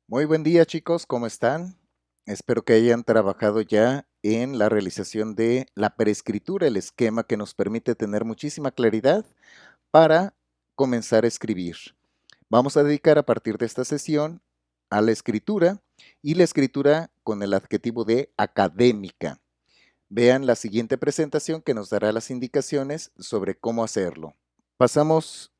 Muy buen día, chicos, ¿cómo están? Espero que hayan trabajado ya en la realización de la preescritura, el esquema que nos permite tener muchísima claridad para comenzar a escribir. Vamos a dedicar a partir de esta sesión a la escritura y la escritura con el adjetivo de académica. Vean la siguiente presentación que nos dará las indicaciones sobre cómo hacerlo. Pasamos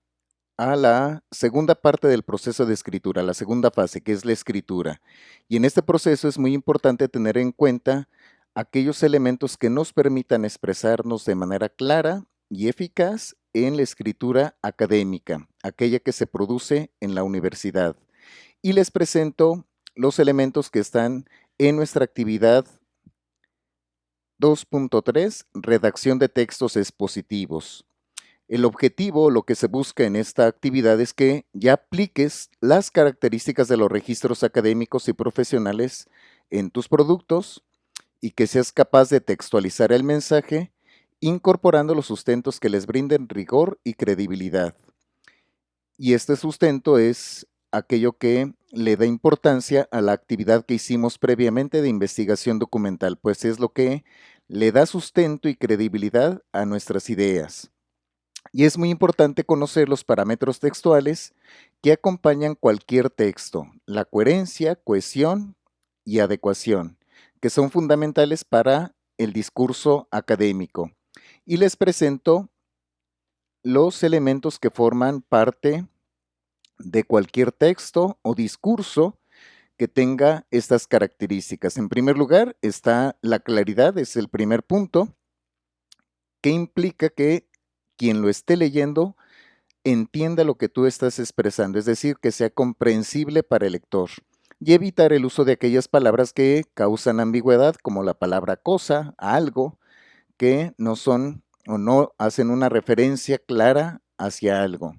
a la segunda parte del proceso de escritura, la segunda fase, que es la escritura. Y en este proceso es muy importante tener en cuenta aquellos elementos que nos permitan expresarnos de manera clara y eficaz en la escritura académica, aquella que se produce en la universidad. Y les presento los elementos que están en nuestra actividad 2.3, redacción de textos expositivos. El objetivo, lo que se busca en esta actividad es que ya apliques las características de los registros académicos y profesionales en tus productos y que seas capaz de textualizar el mensaje incorporando los sustentos que les brinden rigor y credibilidad. Y este sustento es aquello que le da importancia a la actividad que hicimos previamente de investigación documental, pues es lo que le da sustento y credibilidad a nuestras ideas. Y es muy importante conocer los parámetros textuales que acompañan cualquier texto, la coherencia, cohesión y adecuación, que son fundamentales para el discurso académico. Y les presento los elementos que forman parte de cualquier texto o discurso que tenga estas características. En primer lugar está la claridad, es el primer punto, que implica que quien lo esté leyendo entienda lo que tú estás expresando, es decir, que sea comprensible para el lector y evitar el uso de aquellas palabras que causan ambigüedad, como la palabra cosa, algo, que no son o no hacen una referencia clara hacia algo.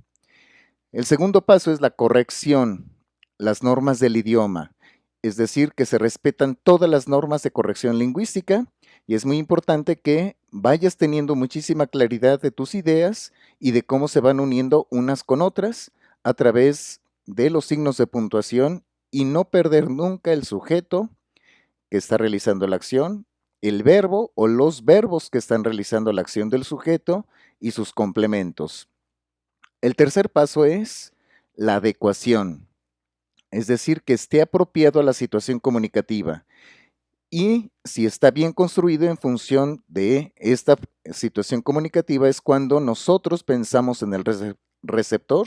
El segundo paso es la corrección, las normas del idioma, es decir, que se respetan todas las normas de corrección lingüística y es muy importante que vayas teniendo muchísima claridad de tus ideas y de cómo se van uniendo unas con otras a través de los signos de puntuación y no perder nunca el sujeto que está realizando la acción, el verbo o los verbos que están realizando la acción del sujeto y sus complementos. El tercer paso es la adecuación, es decir, que esté apropiado a la situación comunicativa y si está bien construido en función de esta situación comunicativa es cuando nosotros pensamos en el receptor,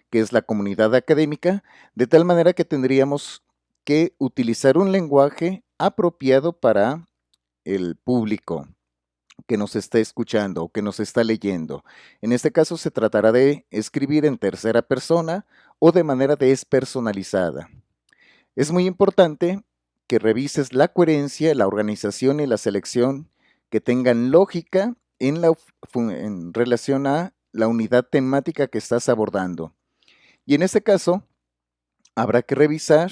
que es la comunidad académica, de tal manera que tendríamos que utilizar un lenguaje apropiado para el público que nos está escuchando o que nos está leyendo. En este caso se tratará de escribir en tercera persona o de manera despersonalizada. Es muy importante que revises la coherencia, la organización y la selección que tengan lógica en relación a la unidad temática que estás abordando. Y en este caso, habrá que revisar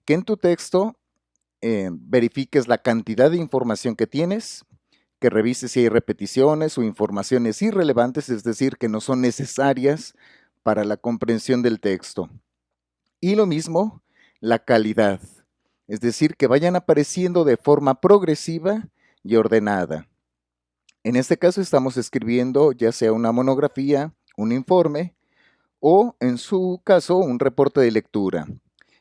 que en tu texto verifiques la cantidad de información que tienes, que revises si hay repeticiones o informaciones irrelevantes, es decir, que no son necesarias para la comprensión del texto. Y lo mismo, la calidad, es decir, que vayan apareciendo de forma progresiva y ordenada. En este caso estamos escribiendo ya sea una monografía, un informe o en su caso un reporte de lectura.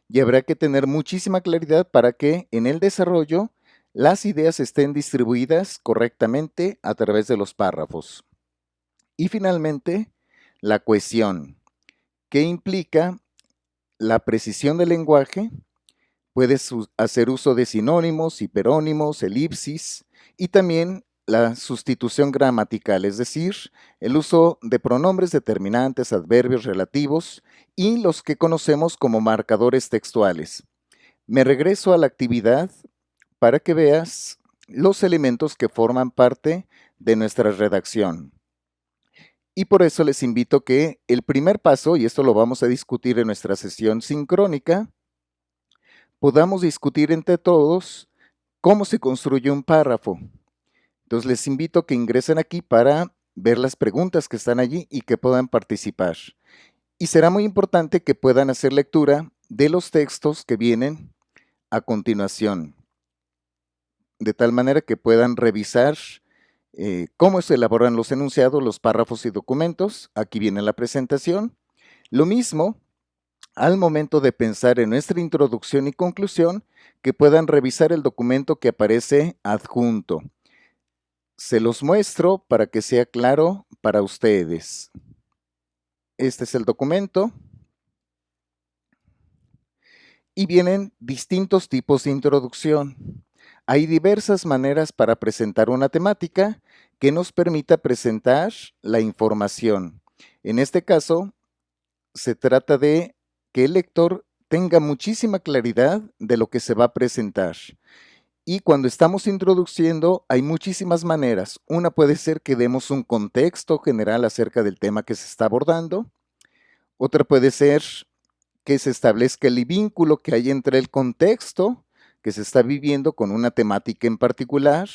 Y habrá que tener muchísima claridad para que en el desarrollo las ideas estén distribuidas correctamente a través de los párrafos. Y finalmente, la cohesión, que implica la precisión del lenguaje. Puedes hacer uso de sinónimos, hiperónimos, elipsis y también la sustitución gramatical, es decir, el uso de pronombres determinantes, adverbios relativos y los que conocemos como marcadores textuales. Me regreso a la actividad para que veas los elementos que forman parte de nuestra redacción. Y por eso les invito que el primer paso, y esto lo vamos a discutir en nuestra sesión sincrónica, podamos discutir entre todos cómo se construye un párrafo. Entonces les invito a que ingresen aquí para ver las preguntas que están allí y que puedan participar. Y será muy importante que puedan hacer lectura de los textos que vienen a continuación, de tal manera que puedan revisar cómo se elaboran los enunciados, los párrafos y documentos. Aquí viene la presentación. Lo mismo al momento de pensar en nuestra introducción y conclusión, que puedan revisar el documento que aparece adjunto. Se los muestro para que sea claro para ustedes. Este es el documento. Y vienen distintos tipos de introducción. Hay diversas maneras para presentar una temática que nos permita presentar la información. En este caso, se trata de que el lector tenga muchísima claridad de lo que se va a presentar. Y cuando estamos introduciendo, hay muchísimas maneras. Una puede ser que demos un contexto general acerca del tema que se está abordando. Otra puede ser que se establezca el vínculo que hay entre el contexto que se está viviendo con una temática en particular.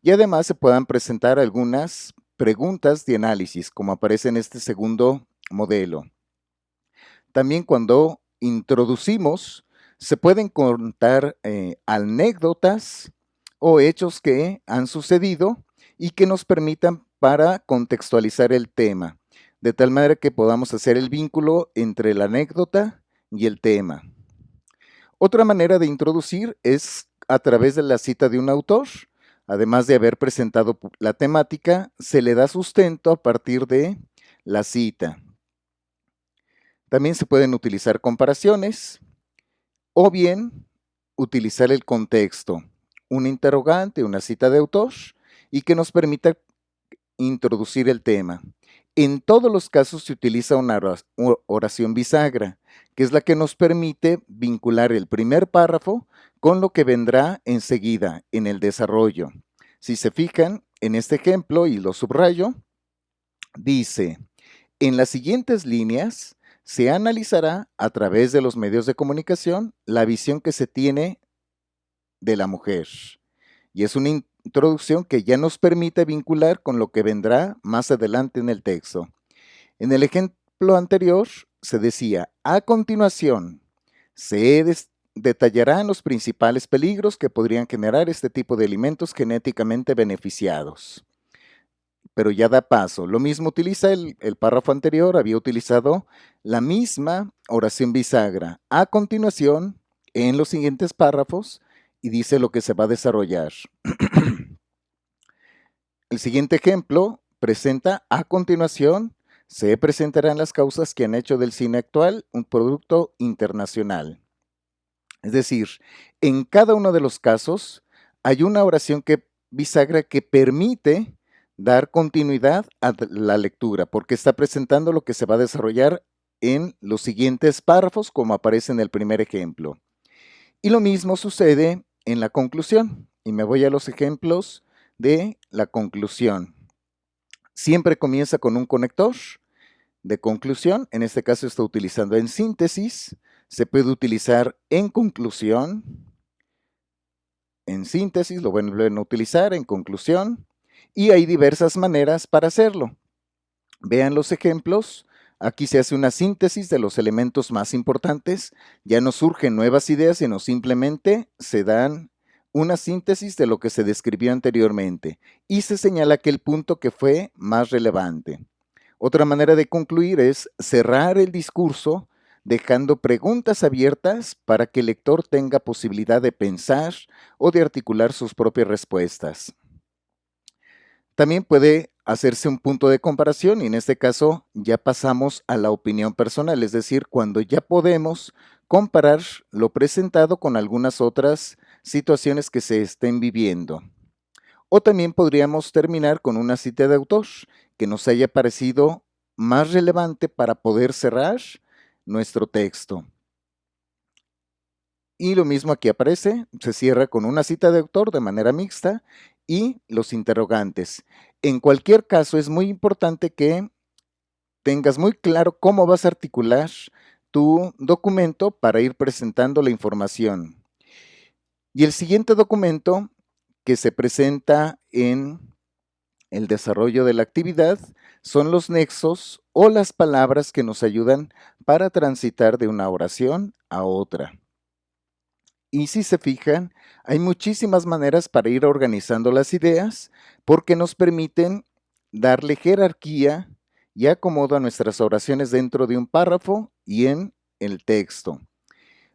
Y además se puedan presentar algunas preguntas de análisis, como aparece en este segundo modelo. También cuando introducimos, se pueden contar anécdotas o hechos que han sucedido y que nos permitan para contextualizar el tema, de tal manera que podamos hacer el vínculo entre la anécdota y el tema. Otra manera de introducir es a través de la cita de un autor. Además de haber presentado la temática, se le da sustento a partir de la cita. También se pueden utilizar comparaciones o bien utilizar el contexto, un interrogante, una cita de autor y que nos permita introducir el tema. En todos los casos se utiliza una oración bisagra, que es la que nos permite vincular el primer párrafo con lo que vendrá enseguida en el desarrollo. Si se fijan en este ejemplo y lo subrayo, dice: en las siguientes líneas se analizará a través de los medios de comunicación la visión que se tiene de la mujer. Y es una introducción que ya nos permite vincular con lo que vendrá más adelante en el texto. En el ejemplo anterior se decía: a continuación se detallarán los principales peligros que podrían generar este tipo de alimentos genéticamente beneficiados. Pero ya da paso. Lo mismo utiliza el párrafo anterior, había utilizado la misma oración bisagra. A continuación, en los siguientes párrafos, y dice lo que se va a desarrollar. El siguiente ejemplo presenta: a continuación, se presentarán las causas que han hecho del cine actual un producto internacional. Es decir, en cada uno de los casos hay una oración bisagra que permite dar continuidad a la lectura, porque está presentando lo que se va a desarrollar en los siguientes párrafos, como aparece en el primer ejemplo. Y lo mismo sucede en la conclusión. Y me voy a los ejemplos de la conclusión. Siempre comienza con un conector de conclusión. En este caso está utilizando en síntesis. Se puede utilizar en conclusión. En síntesis lo vuelven a utilizar en conclusión. Y hay diversas maneras para hacerlo. Vean los ejemplos. Aquí se hace una síntesis de los elementos más importantes. Ya no surgen nuevas ideas, sino simplemente se dan una síntesis de lo que se describió anteriormente y se señala aquel punto que fue más relevante. Otra manera de concluir es cerrar el discurso dejando preguntas abiertas para que el lector tenga posibilidad de pensar o de articular sus propias respuestas. También puede hacerse un punto de comparación y en este caso ya pasamos a la opinión personal, es decir, cuando ya podemos comparar lo presentado con algunas otras situaciones que se estén viviendo. O también podríamos terminar con una cita de autor que nos haya parecido más relevante para poder cerrar nuestro texto. Y lo mismo aquí aparece, se cierra con una cita de autor de manera mixta y los interrogantes. En cualquier caso, es muy importante que tengas muy claro cómo vas a articular tu documento para ir presentando la información. Y el siguiente documento que se presenta en el desarrollo de la actividad son los nexos o las palabras que nos ayudan para transitar de una oración a otra. Y si se fijan, hay muchísimas maneras para ir organizando las ideas porque nos permiten darle jerarquía y acomodo a nuestras oraciones dentro de un párrafo y en el texto.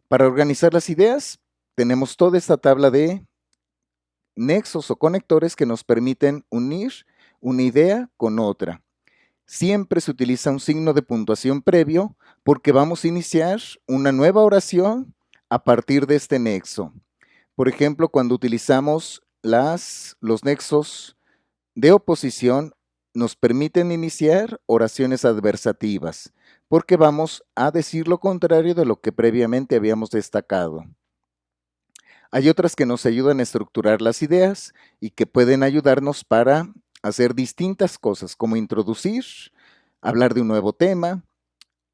Para organizar las ideas, tenemos toda esta tabla de nexos o conectores que nos permiten unir una idea con otra. Siempre se utiliza un signo de puntuación previo porque vamos a iniciar una nueva oración a partir de este nexo. Por ejemplo, cuando utilizamos los nexos de oposición, nos permiten iniciar oraciones adversativas, porque vamos a decir lo contrario de lo que previamente habíamos destacado. Hay otras que nos ayudan a estructurar las ideas y que pueden ayudarnos para hacer distintas cosas, como introducir, hablar de un nuevo tema,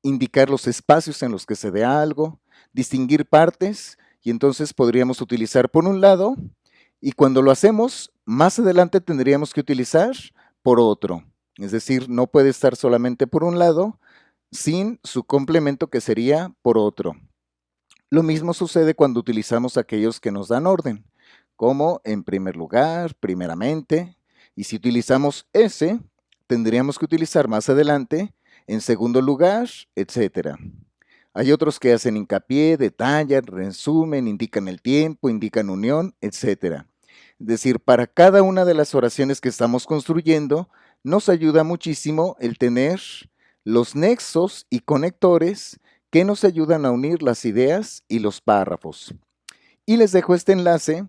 indicar los espacios en los que se dé algo, distinguir partes, y entonces podríamos utilizar por un lado, y cuando lo hacemos, más adelante tendríamos que utilizar por otro. Es decir, no puede estar solamente por un lado, sin su complemento que sería por otro. Lo mismo sucede cuando utilizamos aquellos que nos dan orden, como en primer lugar, primeramente, y si utilizamos ese, tendríamos que utilizar más adelante, en segundo lugar, etc. Hay otros que hacen hincapié, detallan, resumen, indican el tiempo, indican unión, etc. Es decir, para cada una de las oraciones que estamos construyendo, nos ayuda muchísimo el tener los nexos y conectores que nos ayudan a unir las ideas y los párrafos. Y les dejo este enlace,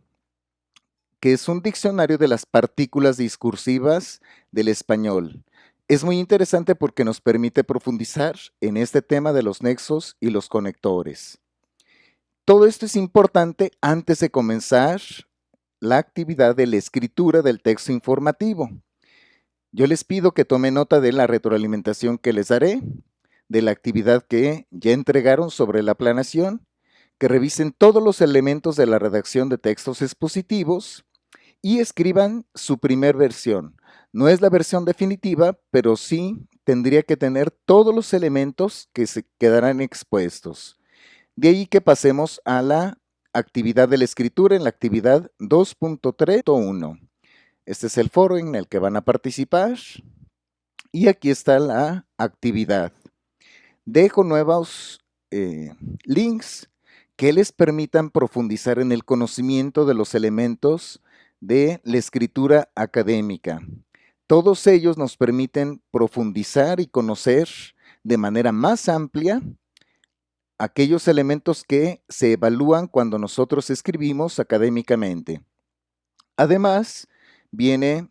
que es un diccionario de las partículas discursivas del español. Es muy interesante porque nos permite profundizar en este tema de los nexos y los conectores. Todo esto es importante antes de comenzar la actividad de la escritura del texto informativo. Yo les pido que tomen nota de la retroalimentación que les daré, de la actividad que ya entregaron sobre la planeación, que revisen todos los elementos de la redacción de textos expositivos y escriban su primer versión. No es la versión definitiva, pero sí tendría que tener todos los elementos que se quedarán expuestos. De ahí que pasemos a la actividad de la escritura en la actividad 2.3.1. Este es el foro en el que van a participar y aquí está la actividad. Dejo nuevos links que les permitan profundizar en el conocimiento de los elementos de la escritura académica. Todos ellos nos permiten profundizar y conocer de manera más amplia aquellos elementos que se evalúan cuando nosotros escribimos académicamente. Además, viene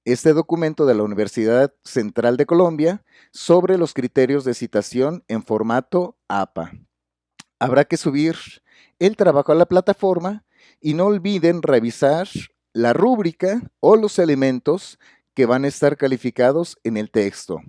este documento de la Universidad Central de Colombia sobre los criterios de citación en formato APA. Habrá que subir el trabajo a la plataforma y no olviden revisar la rúbrica o los elementos que van a estar calificados en el texto.